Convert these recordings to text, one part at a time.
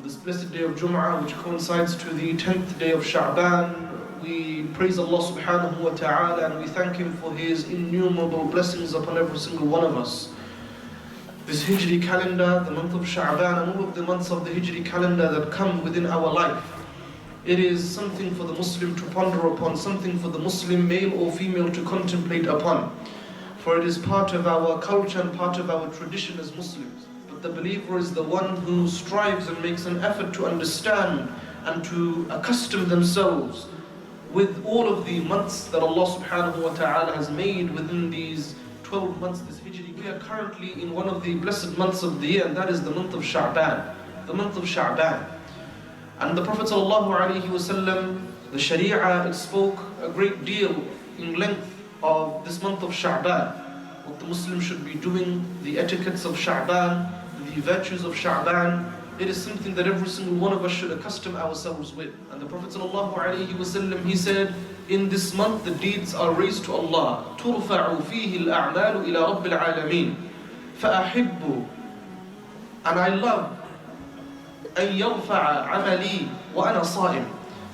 this blessed day of Jummah, which coincides to the 10th day of Sha'ban. We praise Allah subhanahu wa ta'ala and we thank Him for His innumerable blessings upon every single one of us. This Hijri calendar, the month of Sha'ban, and all of the months of the Hijri calendar that come within our life, it is something for the Muslim to ponder upon, something for the Muslim male or female to contemplate upon. For it is part of our culture and part of our tradition as Muslims. But the believer is the one who strives and makes an effort to understand and to accustom themselves with all of the months that Allah subhanahu wa ta'ala has made within these 12 months, this Hijri. We are currently in one of the blessed months of the year, and that is the month of Sha'ban. The month of Sha'ban. And the Prophet sallallahu alaihi wasallam, the Sharia, it spoke a great deal in length of this month of Sha'ban. What the Muslim should be doing, the etiquettes of Sha'ban, the virtues of Sha'ban. It is something that every single one of us should accustom ourselves with. And the Prophet ﷺ, he said, in this month the deeds are raised to Allah. تُرْفَعُ فِيهِ الْأَعْمَالُ إِلَى رَبِّ الْعَالَمِينَ فَأَحِبُّ, and I love أَن يَرْفَعَ عَمَلِي وَأَنَا صَائِمٌ.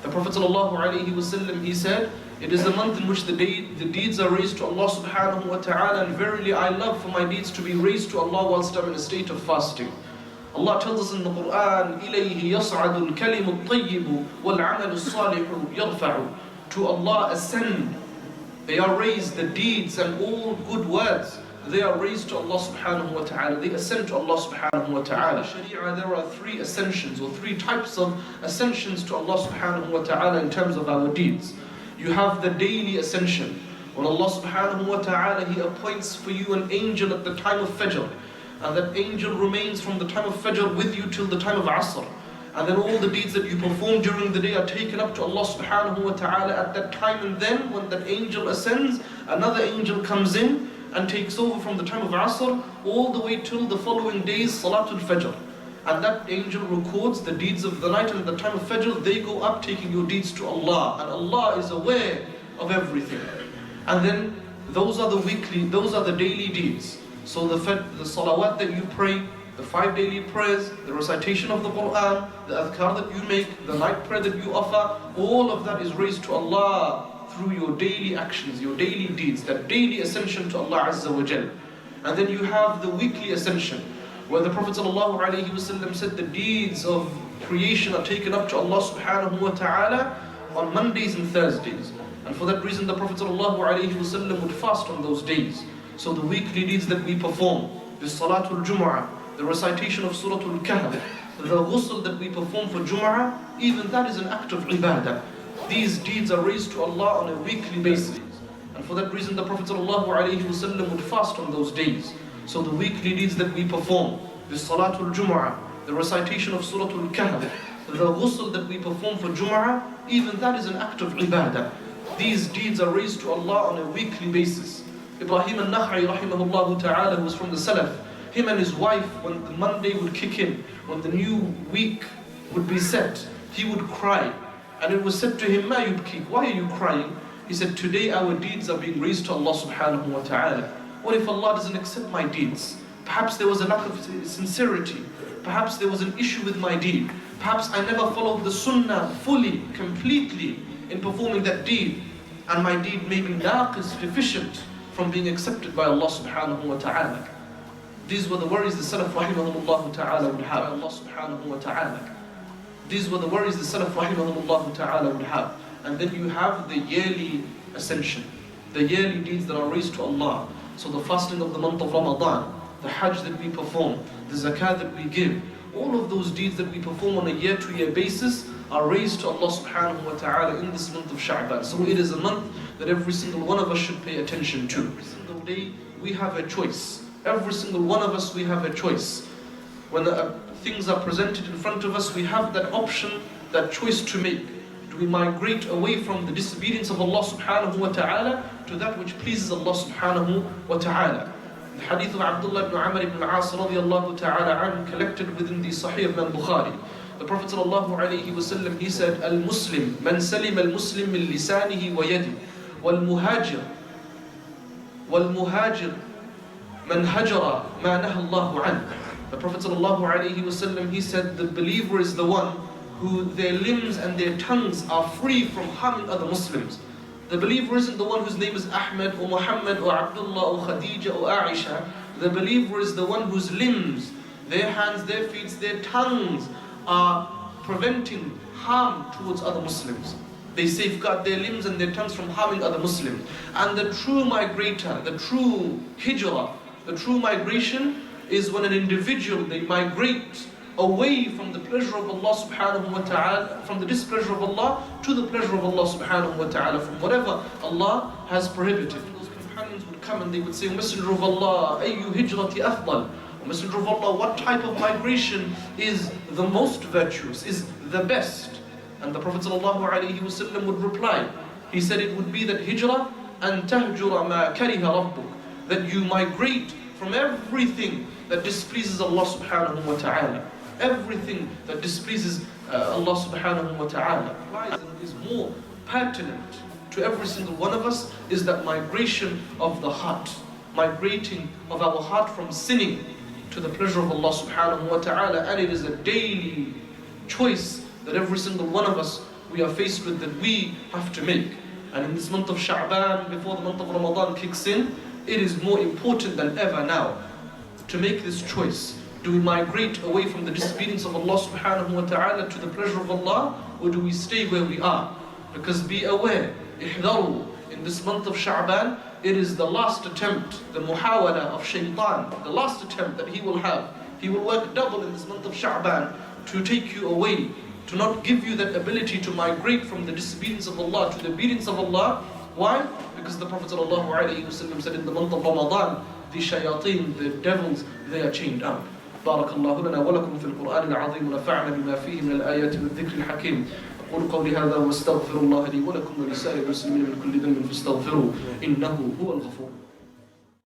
The Prophet ﷺ, he said, it is the month in which the deeds are raised to Allah subhanahu wa ta'ala, and verily I love for my deeds to be raised to Allah whilst I'm in a state of fasting. Allah tells us in the Quran, إِلَيْهِ يَصْعَدُ الْكَلِمُ الطَّيِّبُ وَالْعَمَلُ الصَّالِحُ يَرْفَعُ. To Allah ascend, they are raised, the deeds and all good words, they are raised to Allah subhanahu wa ta'ala, they ascend to Allah subhanahu wa ta'ala. In Sharia there are three ascensions, or three types of ascensions to Allah subhanahu wa ta'ala in terms of our deeds. You have the daily ascension, when Allah subhanahu wa ta'ala, He appoints for you an angel at the time of Fajr. And that angel remains from the time of Fajr with you till the time of Asr. And then all the deeds that you perform during the day are taken up to Allah subhanahu wa ta'ala at that time. And then when that angel ascends, another angel comes in and takes over from the time of Asr all the way till the following day's Salatul Fajr. And that angel records the deeds of the night, and at the time of Fajr they go up taking your deeds to Allah. And Allah is aware of everything. And then those are the daily deeds. So the salawat that you pray, the 5 daily prayers, the recitation of the Quran, the adhkar that you make, the night prayer that you offer, all of that is raised to Allah through your daily actions, your daily deeds, that daily ascension to Allah Azza wa Jal. And then you have the weekly ascension, where the Prophet ﷺ said the deeds of creation are taken up to Allah subhanahu wa ta'ala on Mondays and Thursdays. And for that reason the Prophet ﷺ would fast on those days. So the weekly deeds that we perform, the Salatul Jummah, the recitation of Suratul Kahf, the ghusl that we perform for Jummah, even that is an act of ibadah. These deeds are raised to Allah on a weekly basis. And for that reason the Prophet ﷺ would fast on those days. So the weekly deeds that we perform, the Salatul Jummah, the recitation of Suratul Kahf, the ghusl that we perform for Jummah, even that is an act of ibadah. These deeds are raised to Allah on a weekly basis. Ibrahim al-Nakha'i rahimahullah ta'ala, who was from the Salaf, him and his wife, when the Monday would kick in, when the new week would be set, he would cry. And it was said to him, "Ma yubkik, why are you crying?" He said, "Today our deeds are being raised to Allah subhanahu wa ta'ala. What if Allah doesn't accept my deeds? Perhaps there was a lack of sincerity. Perhaps there was an issue with my deed. Perhaps I never followed the sunnah fully, completely in performing that deed. And my deed may be naqis, deficient, from being accepted by Allah subhanahu wa ta'ala." These were the worries the Salaf rahimahumullah ta'ala would have. Allah subhanahu wa ta'ala. These were the worries the Salaf rahimahumullah ta'ala would have. And then you have the yearly ascension, the yearly deeds that are raised to Allah. So the fasting of the month of Ramadan, the Hajj that we perform, the Zakah that we give, all of those deeds that we perform on a year-to-year basis are raised to Allah subhanahu wa ta'ala in this month of Sha'ban. So it is a month that every single one of us should pay attention to. Every single day we have a choice. Every single one of us, we have a choice. When things are presented in front of us, we have that option, that choice to make. Do we migrate away from the disobedience of Allah subhanahu wa ta'ala to that which pleases Allah subhanahu wa ta'ala? The hadith of Abdullah ibn Amr ibn al-As radiyallahu ta'ala anhu, collected within the Sahih of Bukhari. The Prophet sallallahu alayhi wa sallam, he said, "Al-Muslim, man salim al-Muslim min lisanihi wa yadihi, wal-muhajir, man hajara ma naha Allahu anhu." The Prophet ﷺ, he said, the believer is the one who their limbs and their tongues are free from harming other Muslims. The believer isn't the one whose name is Ahmed or Muhammad or Abdullah or Khadija or Aisha. The believer is the one whose limbs, their hands, their feet, their tongues are preventing harm towards other Muslims. They safeguard their limbs and their tongues from harming other Muslims. And the true migrator, the true hijrah, the true migration is when an individual, they migrate away from the pleasure of Allah subhanahu wa ta'ala, from the displeasure of Allah to the pleasure of Allah subhanahu wa ta'ala, from whatever Allah has prohibited. Those companions would come and they would say, O Messenger of Allah, ayyu hijrati afdal. O Messenger of Allah, what type of migration is the most virtuous, is the best? And the Prophet ﷺ would reply, he said it would be that hijrah and tahjura ma kariha rabbuk, that you migrate from everything that displeases Allah subhanahu wa ta'ala. Everything that displeases Allah subhanahu wa ta'ala. Is more pertinent to every single one of us is that migration of the heart. Migrating of our heart from sinning to the pleasure of Allah subhanahu wa ta'ala. And it is a daily choice that every single one of us, we are faced with, that we have to make. And in this month of Sha'ban, before the month of Ramadan kicks in, it is more important than ever now to make this choice. Do we migrate away from the disobedience of Allah subhanahu wa ta'ala to the pleasure of Allah, or do we stay where we are? Because be aware, ihdaru, in this month of Sha'ban, it is the last attempt, the muhawala of shaitan, the last attempt that he will have. He will work double in this month of Sha'ban to take you away, to not give you that ability to migrate from the disobedience of Allah to the obedience of Allah. Why? Because the Prophet ﷺ said in the month of Ramadan, the shayateen, the devils, they are chained up. بارك الله لنا ولكم في القرآن العظيم ونفعنا بما فيه من الآيات والذكر الحكيم. أقول قولي هذا واستغفر الله لي ولكم ولسائر المسلمين من كل ذنب فاستغفروه إنه هو الغفور.